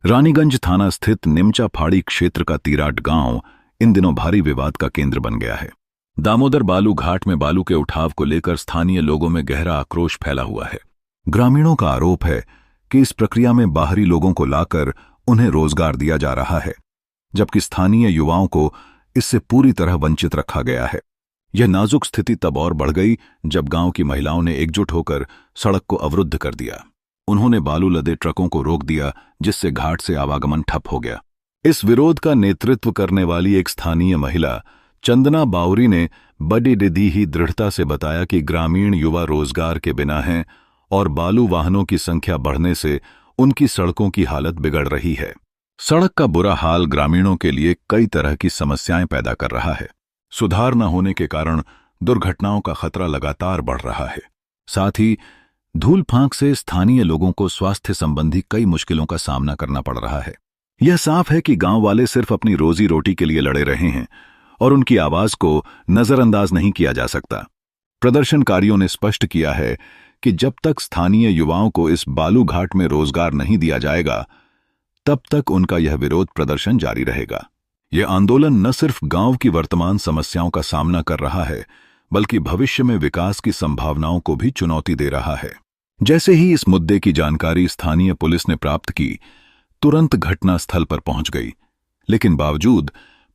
रानीगंज थाना स्थित निमचा फाड़ी क्षेत्र का तीराट गांव इन दिनों भारी विवाद का केंद्र बन गया है। दामोदर बालू घाट में बालू के उठाव को लेकर स्थानीय लोगों में गहरा आक्रोश फैला हुआ है। ग्रामीणों का आरोप है कि इस प्रक्रिया में बाहरी लोगों को लाकर उन्हें रोजगार दिया जा रहा है, जबकि स्थानीय युवाओं को इससे पूरी तरह वंचित रखा गया है। यह नाजुक स्थिति तब और बढ़ गई जब गांव की महिलाओं ने एकजुट होकर सड़क को अवरुद्ध कर दिया। उन्होंने बालू लदे ट्रकों को रोक दिया, जिससे घाट से आवागमन ठप हो गया। इस विरोध का नेतृत्व करने वाली एक स्थानीय महिला चंदना बावरी ने बड़ी रिधि ही दृढ़ता से बताया कि ग्रामीण युवा रोजगार के बिना हैं और बालू वाहनों की संख्या बढ़ने से उनकी सड़कों की हालत बिगड़ रही है। सड़क का बुरा हाल ग्रामीणों के लिए कई तरह की समस्याएं पैदा कर रहा है। सुधार न होने के कारण दुर्घटनाओं का खतरा लगातार बढ़ रहा है। साथ ही धूल फांक से स्थानीय लोगों को स्वास्थ्य संबंधी कई मुश्किलों का सामना करना पड़ रहा है। यह साफ है कि गांव वाले सिर्फ अपनी रोजी रोटी के लिए लड़े रहे हैं और उनकी आवाज को नजरअंदाज नहीं किया जा सकता। प्रदर्शनकारियों ने स्पष्ट किया है कि जब तक स्थानीय युवाओं को इस बालू घाट में रोजगार नहीं दिया जाएगा, तब तक उनका यह विरोध प्रदर्शन जारी रहेगा। यह आंदोलन न सिर्फ गांव की वर्तमान समस्याओं का सामना कर रहा है, बल्कि भविष्य में विकास की संभावनाओं को भी चुनौती दे रहा है। जैसे ही इस मुद्दे की जानकारी स्थानीय पुलिस ने प्राप्त की, तुरंत घटनास्थल पर पहुंच गई, लेकिन बावजूद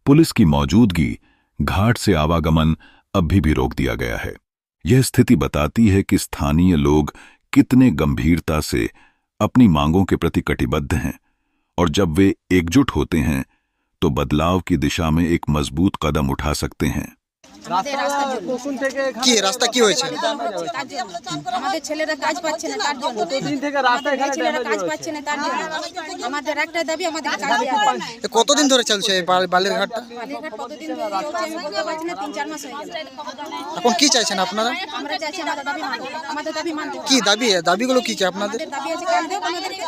पुलिस की मौजूदगी घाट से आवागमन अभी भी रोक दिया गया है। यह स्थिति बताती है कि स्थानीय लोग कितने गंभीरता से अपनी मांगों के प्रति कटिबद्ध हैं, और जब वे एकजुट होते हैं तो बदलाव की दिशा में एक मजबूत कदम उठा सकते हैं। কি রাস্তা কি হয়েছে? আমাদের ছেলেরা কাজ পাচ্ছে না, তার জন্য কতদিন থেকে রাস্তা এখানে ছেলেরা কাজ পাচ্ছে না, তার জন্য আমাদের একটা দাবি, আমাদের কাজ দেওয়া। কতদিন ধরে চলছে এই বালির ঘাটটা? বালির ঘাট কতদিন ধরে চলছে আমি বলতে পারছি না, 3-4 মাস হয়ে গেল। এখন কি চাইছেন আপনারা? আমরা চাইছি আমাদের দাবি মানতে, আমাদের দাবি মানতে। কি দাবি? দাবিগুলো কি কি আপনাদের? দাবি আছে কাজ দেব আমাদেরকে।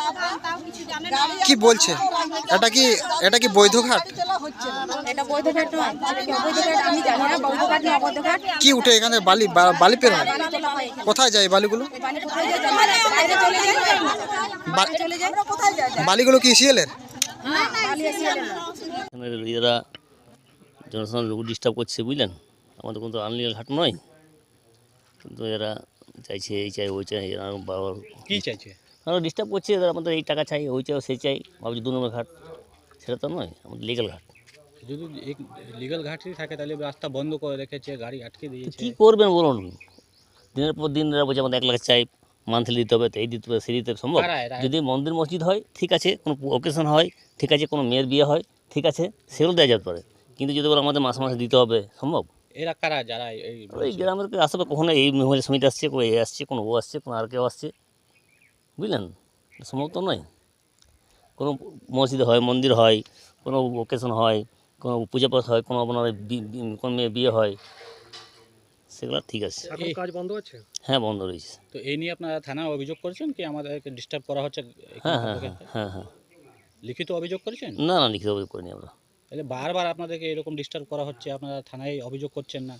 কি বলছে? এটা কি বৈধ ঘাট? এটা বৈধ ঘাট নয়, এটা অবৈধ ঘাট আমি জানি না। বৈধ ঘাট না অবৈধ ঘাট কি উঠে এখানে বালি পের হয়? কোথায় যায় বালিগুলো? বালি কোথায় যায়? বাইরে চলে যায়, বাইরে চলে যায়। কোথায় যায়? বালিগুলো কি সিএলের? হ্যাঁ, বালি সিএলের। এরা জনসাধারণ লোক ডিস্টার্ব করছে, বুঝলেন? আমাদের কোনো আনলিগাল ঘাট নয়, কিন্তু এরা চাইছে এই চাই ওই চাই। বাবা কি চাইছে? আমরা ডিস্টার্ব করছে, এরা আমাদের এই টাকা চাই, ওই চাই, সেই চাই। ভাবছি 2 নম্বর ঘাট, সেটা তো নয়, আমাদের লিগাল ঘাট। যদি এক লিগাল ঘাটই থাকে তাহলে রাস্তা বন্ধ করে রেখেছে, গাড়ি আটকে দিয়েছে। কী করবেন বলুন? দিনের পর দিন এরা বলছে আমাদের 1 লাখ চাই, মান্থলি দিতে হবে, এই দিতে হবে, সেই দিতে সম্ভব? যদি মন্দির মসজিদ হয় ঠিক আছে, কোনো অকেশন হয় ঠিক আছে, কোনো মেয়ের বিয়ে হয় ঠিক আছে, সেগুলো দেওয়া যেতে পারে। কিন্তু যদি বলে আমাদের মাসে মাসে দিতে হবে, সম্ভব? এরা কারা যারা এই গ্রামের আশেপাশে কখনো এই মহিলা সমিতি আসছে, কোনো এ আসছে, কোনো ও আসছে, কোনো আর কেউ আসছে, বুঝলেন? সম্ভব তো নয়। কোনো মসজিদ হয়, মন্দির হয়, কোনো ওকেশন হয়, কোনো পূজা পাঠ হয়, কোনো আপনার কোনো মেয়ে বিয়ে হয়, সেগুলো ঠিক আছে। এখন কাজ বন্ধ আছে? হ্যাঁ, বন্ধ রয়েছে। তো এই নিয়ে আপনারা থানায় অভিযোগ করেছেন কি আমাদেরকে ডিস্টার্ব করা হচ্ছে? হ্যাঁ হ্যাঁ হ্যাঁ হ্যাঁ। লিখিত অভিযোগ করেছেন? না না, লিখিত অভিযোগ করিনি আমরা। তাহলে বারবার আপনাদেরকে এরকম ডিস্টার্ব করা হচ্ছে, আপনারা থানায় অভিযোগ করছেন না?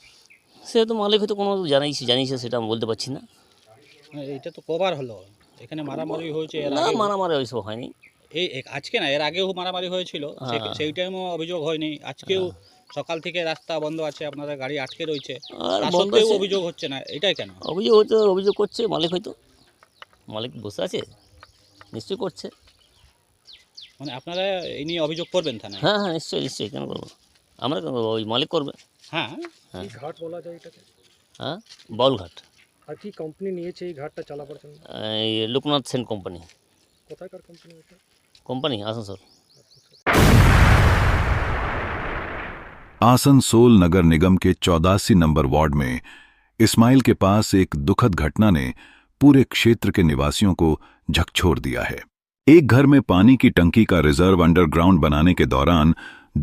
সে তো মালিক হয়তো কোনো জানিয়েছে, সেটা আমি বলতে পারছি না। এটা তো কবার হলো এখানে মারামারি হয়েছে? না, মারামারি ওইসব হয়নি। এই আজকে না, এর আগেও মারামারি হয়েছিল, সেই টাইমও অভিযোগ হয়নি। আজকেও সকাল থেকে রাস্তা বন্ধ আছে, আপনাদের গাড়ি আটকে রয়েছে, অভিযোগ হচ্ছে না, এটাই কেন? অভিযোগ করছে মালিক, হয়তো মালিক বসে আছে, নিশ্চয়ই করছে। মানে আপনারা এই নিয়ে অভিযোগ করবেন থানায়? হ্যাঁ হ্যাঁ, নিশ্চয়ই, কেন করবো আমরা, কেন করবো? ওই মালিক করবে। হ্যাঁ হ্যাঁ, ঘাট বলা যায় এটাকে? হ্যাঁ, বাউল ঘাট। আর কি কোম্পানি নিয়েছে এই ঘাটটা চালাবার জন্য? এই লোকনাথ সেন কোম্পানি। কোথাকার কোম্পানি এটা? কোম্পানি आसनसोल। आसनसोल नगर निगम के 84 नंबर वार्ड में इस्माइल के पास एक दुखद घटना ने पूरे क्षेत्र के निवासियों को झकझोर दिया है। एक घर में पानी की टंकी का रिजर्व अंडरग्राउंड बनाने के दौरान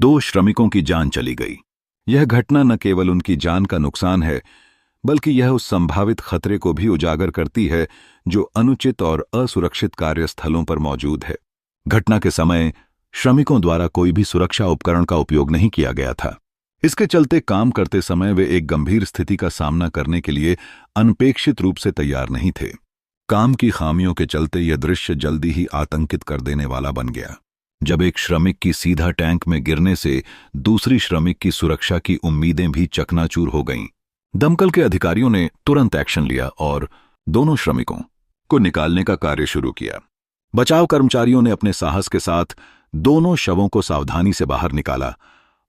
2 श्रमिकों की जान चली गई। यह घटना न केवल उनकी जान का नुकसान है, बल्कि यह उस संभावित खतरे को भी उजागर करती है जो अनुचित और असुरक्षित कार्यस्थलों पर मौजूद है। घटना के समय श्रमिकों द्वारा कोई भी सुरक्षा उपकरण का उपयोग नहीं किया गया था। इसके चलते काम करते समय वे एक गंभीर स्थिति का सामना करने के लिए अनपेक्षित रूप से तैयार नहीं थे। काम की खामियों के चलते यह दृश्य जल्दी ही आतंकित कर देने वाला बन गया। जब एक श्रमिक की सीधा टैंक में गिरने से दूसरी श्रमिक की सुरक्षा की उम्मीदें भी चकनाचूर हो गईं। दमकल के अधिकारियों ने तुरंत एक्शन लिया और दोनों श्रमिकों को निकालने का कार्य शुरू किया। बचाव कर्मचारियों ने अपने साहस के साथ दोनों शवों को सावधानी से बाहर निकाला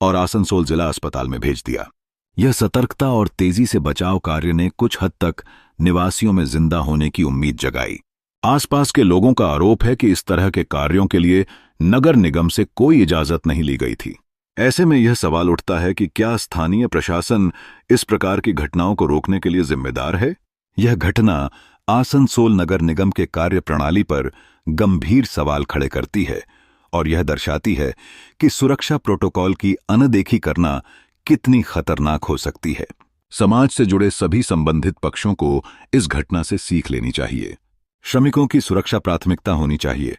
और आसनसोल जिला अस्पताल में भेज दिया। यह सतर्कता और तेजी से बचाव कार्य ने कुछ हद तक निवासियों में जिंदा होने की उम्मीद जगाई। आसपास के लोगों का आरोप है कि इस तरह के कार्यों के लिए नगर निगम से कोई इजाजत नहीं ली गई थी। ऐसे में यह सवाल उठता है कि क्या स्थानीय प्रशासन इस प्रकार की घटनाओं को रोकने के लिए जिम्मेदार है? यह घटना आसनसोल नगर निगम के कार्य प्रणाली पर गंभीर सवाल खड़े करती है और यह दर्शाती है कि सुरक्षा प्रोटोकॉल की अनदेखी करना कितनी खतरनाक हो सकती है। समाज से जुड़े सभी संबंधित पक्षों को इस घटना से सीख लेनी चाहिए। श्रमिकों की सुरक्षा प्राथमिकता होनी चाहिए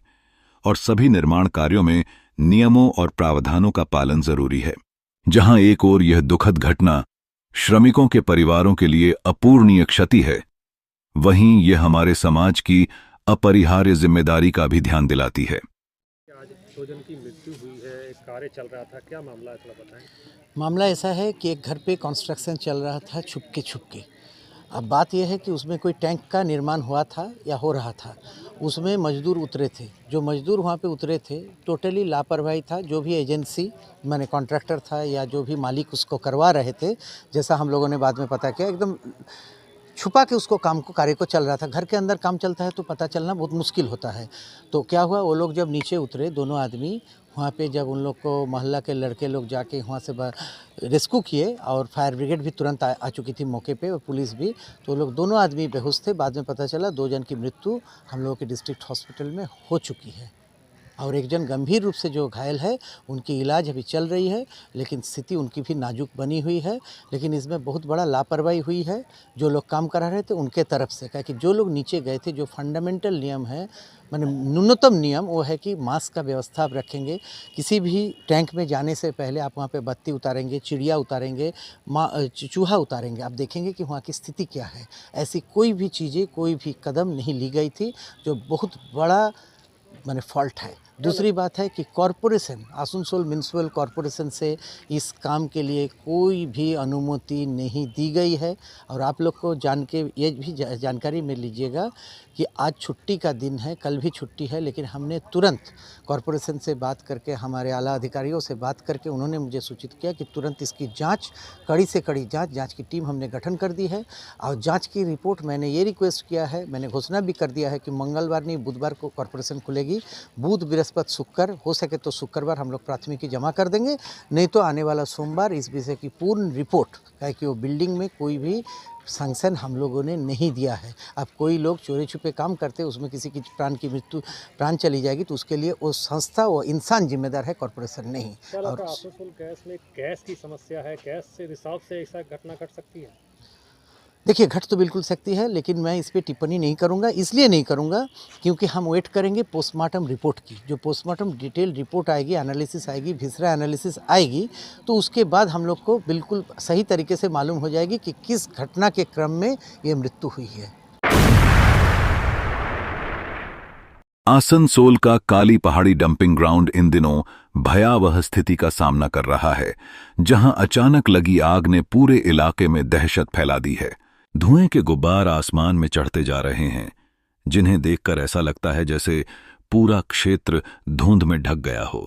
और सभी निर्माण कार्यों में नियमों और प्रावधानों का पालन जरूरी है। जहां एक ओर यह दुखद घटना श्रमिकों के परिवारों के लिए अपूरणीय क्षति है, वहीं यह हमारे समाज की अपरिहार्य जिम्मेदारी का भी ध्यान दिलाती है। आज 2 जन की मृत्यु हुई है, एक कार्य चल रहा था, क्या मामला है थोड़ा बताएं। मामला ऐसा है कि एक घर पे कंस्ट्रक्शन चल रहा था छुपके। अब बात यह है कि उसमें कोई टैंक का निर्माण हुआ था या हो रहा था। उसमें मजदूर उतरे थे। जो मजदूर वहाँ पे उतरे थे टोटली लापरवाही था। जो भी एजेंसी माने कॉन्ट्रैक्टर था या जो भी मालिक उसको करवा रहे थे, जैसा हम लोगों ने बाद में पता किया, एकदम छुपा के उसको कार्य को चल रहा था। घर के अंदर काम चलता है तो पता चलना बहुत मुश्किल होता है। तो क्या हुआ, वो लोग जब नीचे उतरे दोनों आदमी, वहाँ पे जब उन लोग को मोहल्ला के लड़के लोग जाके वहाँ से रेस्क्यू किए और फायर ब्रिगेड भी तुरंत आ चुकी थी मौके पे और पुलिस भी, तो लोग दोनों आदमी बेहोश थे। बाद में पता चला 2 जन की मृत्यु हम लोगों के डिस्ट्रिक्ट हॉस्पिटल में हो चुकी है और एक जन गंभीर रूप से जो घायल है उनकी इलाज अभी चल रही है, लेकिन स्थिति उनकी भी नाजुक बनी हुई है। लेकिन इसमें बहुत बड़ा लापरवाही हुई है जो लोग काम करा रहे थे उनके तरफ से। क्या कि जो लोग नीचे गए थे, जो फंडामेंटल नियम है, माने न्यूनतम नियम वो है कि मास्क का व्यवस्था आप रखेंगे। किसी भी टैंक में जाने से पहले आप वहाँ पे बत्ती उतारेंगे, चिड़िया उतारेंगे, चूहा उतारेंगे। आप देखेंगे कि वहाँ की स्थिति क्या है। ऐसी कोई भी चीज़ें, कोई भी कदम नहीं ली गई थी, जो बहुत बड़ा माने फॉल्ट है। दूसरी बात है कि कॉरपोरेशन, आसनसोल म्यूनिसिपल कॉरपोरेशन से इस काम के लिए कोई भी अनुमति नहीं दी गई है। और आप लोग को जान के ये भी जानकारी में लीजिएगा कि आज छुट्टी का दिन है, कल भी छुट्टी है, लेकिन हमने तुरंत कॉरपोरेशन से बात करके, हमारे आला अधिकारियों से बात करके, उन्होंने मुझे सूचित किया कि तुरंत इसकी जांच, कड़ी से कड़ी जांच की टीम हमने गठन कर दी है। और जांच की रिपोर्ट मैंने ये रिक्वेस्ट किया है, मैंने घोषणा भी कर दिया है कि मंगलवार नहीं बुधवार को कॉरपोरेशन खुलेगी। बुध, बृहस्पति, शुक्र, हो सके तो शुक्रवार हम लोग प्राथमिकी जमा कर देंगे, नहीं तो आने वाला सोमवार इस विषय की पूर्ण रिपोर्ट, क्या कि वो बिल्डिंग में कोई भी सैंक्शन हम लोगों ने नहीं दिया है। अब कोई लोग चोरी छुपे काम करते, उसमें किसी की प्राण चली जाएगी तो उसके लिए वो संस्था, वो इंसान जिम्मेदार है, कॉरपोरेशन नहीं। और आसनसोल गैस में गैस की समस्या है, गैस से रिसाव से ऐसा घटना घट सकती है। देखिए, घट तो बिल्कुल सकती है, लेकिन मैं इस पर टिप्पणी नहीं करूंगा। इसलिए नहीं करूंगा क्योंकि हम वेट करेंगे पोस्टमार्टम रिपोर्ट की। जो पोस्टमार्टम डिटेल रिपोर्ट आएगी, एनालिसिस आएगी, विसरा एनालिसिस आएगी, तो उसके बाद हम लोग को बिल्कुल सही तरीके से मालूम हो जाएगी कि किस घटना के क्रम में ये मृत्यु हुई है। आसनसोल का काली पहाड़ी डंपिंग ग्राउंड इन दिनों भयावह स्थिति का सामना कर रहा है, जहां अचानक लगी आग ने पूरे इलाके में दहशत फैला दी है। धुएं के गुब्बार आसमान में चढ़ते जा रहे हैं, जिन्हें देखकर ऐसा लगता है जैसे पूरा क्षेत्र धुंध में ढक गया हो।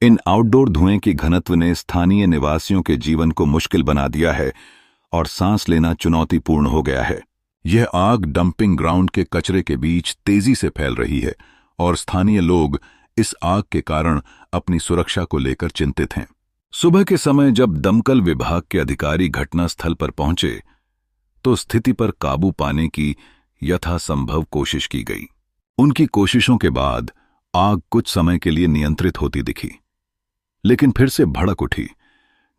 इन आउटडोर धुएं की घनत्व ने स्थानीय निवासियों के जीवन को मुश्किल बना दिया है और सांस लेना चुनौतीपूर्ण हो गया है। यह आग डंपिंग ग्राउंड के कचरे के बीच तेजी से फैल रही है और स्थानीय लोग इस आग के कारण अपनी सुरक्षा को लेकर चिंतित हैं। सुबह के समय जब दमकल विभाग के अधिकारी घटनास्थल पर पहुंचे तो स्थिति पर काबू पाने की यथासंभव कोशिश की गई। उनकी कोशिशों के बाद आग कुछ समय के लिए नियंत्रित होती दिखी, लेकिन फिर से भड़क उठी,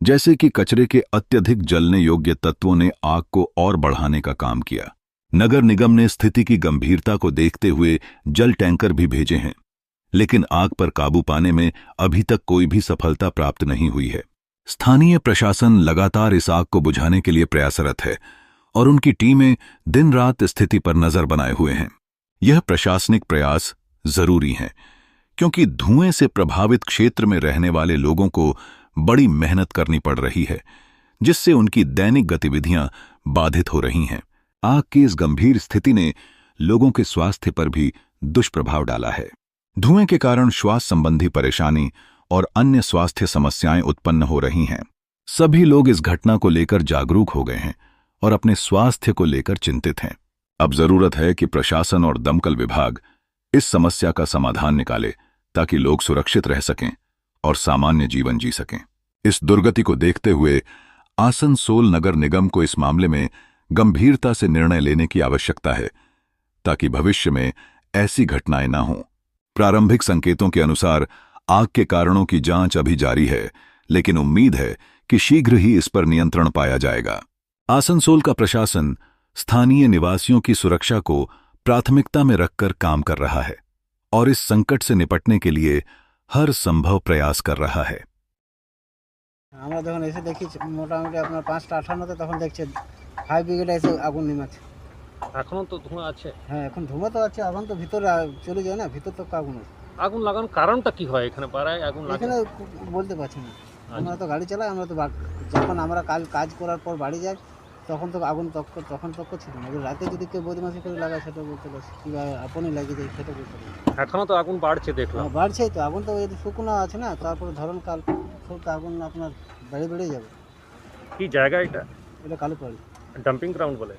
जैसे कि कचरे के अत्यधिक जलने योग्य तत्वों ने आग को और बढ़ाने का काम किया। नगर निगम ने स्थिति की गंभीरता को देखते हुए जल टैंकर भी भेजे हैं, लेकिन आग पर काबू पाने में अभी तक कोई भी सफलता प्राप्त नहीं हुई है। स्थानीय प्रशासन लगातार इस आग को बुझाने के लिए प्रयासरत है और उनकी टीमें दिन रात स्थिति पर नजर बनाए हुए हैं। यह प्रशासनिक प्रयास जरूरी हैं, क्योंकि धुएं से प्रभावित क्षेत्र में रहने वाले लोगों को बड़ी मेहनत करनी पड़ रही है, जिससे उनकी दैनिक गतिविधियां बाधित हो रही हैं। आग की इस गंभीर स्थिति ने लोगों के स्वास्थ्य पर भी दुष्प्रभाव डाला है। धुएं के कारण श्वास संबंधी परेशानी और अन्य स्वास्थ्य समस्याएं उत्पन्न हो रही हैं। सभी लोग इस घटना को लेकर जागरूक हो गए हैं और अपने स्वास्थ्य को लेकर चिंतित हैं। अब जरूरत है कि प्रशासन और दमकल विभाग इस समस्या का समाधान निकाले ताकि लोग सुरक्षित रह सकें और सामान्य जीवन जी सकें। इस दुर्गति को देखते हुए आसनसोल नगर निगम को इस मामले में गंभीरता से निर्णय लेने की आवश्यकता है ताकि भविष्य में ऐसी घटनाएं न हों। प्रारंभिक संकेतों के अनुसार आग के कारणों की जांच अभी जारी है, लेकिन उम्मीद है कि शीघ्र ही इस पर नियंत्रण पाया जाएगा। आसनसोल का प्रशासन स्थानीय निवासियों की सुरक्षा को प्राथमिकता में रखकर काम कर रहा है और इस संकट से निपटने के लिए हर संभव प्रयास कर रहा है। আমরা যখন এসে দেখি মোটামুটি আপনার 5টা 58তে তখন দেখছে ফায়ার ব্রিগেড এসে আগুন নিমাচ্ছে। এখনো তো ধোঁয়া আছে। হ্যাঁ এখন ধোঁয়া তো আছে, আগুন তো ভিতরে চলে যায় না, ভিতর তো আগুন আছে। আগুন লাগানোর কারণটা কি হয় এখানে পাড়ায় আগুন লাগে? এখানে বলতে পারছি না, আমরা তো গাড়ি চালাই, আমরা তো যখন আমরা কাজ করার পর বাড়ি যাই তখন তো আগুন তখন ছিল না। রাতে যদি কেউ বদমাশি করে লাগায় সেটা বলতে পারছি, কিংবা আপনি লাগিয়ে যায় সেটা বলতে পারছি। এখনো তো আগুন বাড়ছে দেখলাম। বাড়ছেই তো, আগুন তো শুকনো আছে না, তারপরে ধরন কাল সব তো আগুন আপনার বেড়ে যাবে। কি জায়গা এটা? এটা কালুপাড়ি ডাম্পিং গ্রাউন্ড বলে।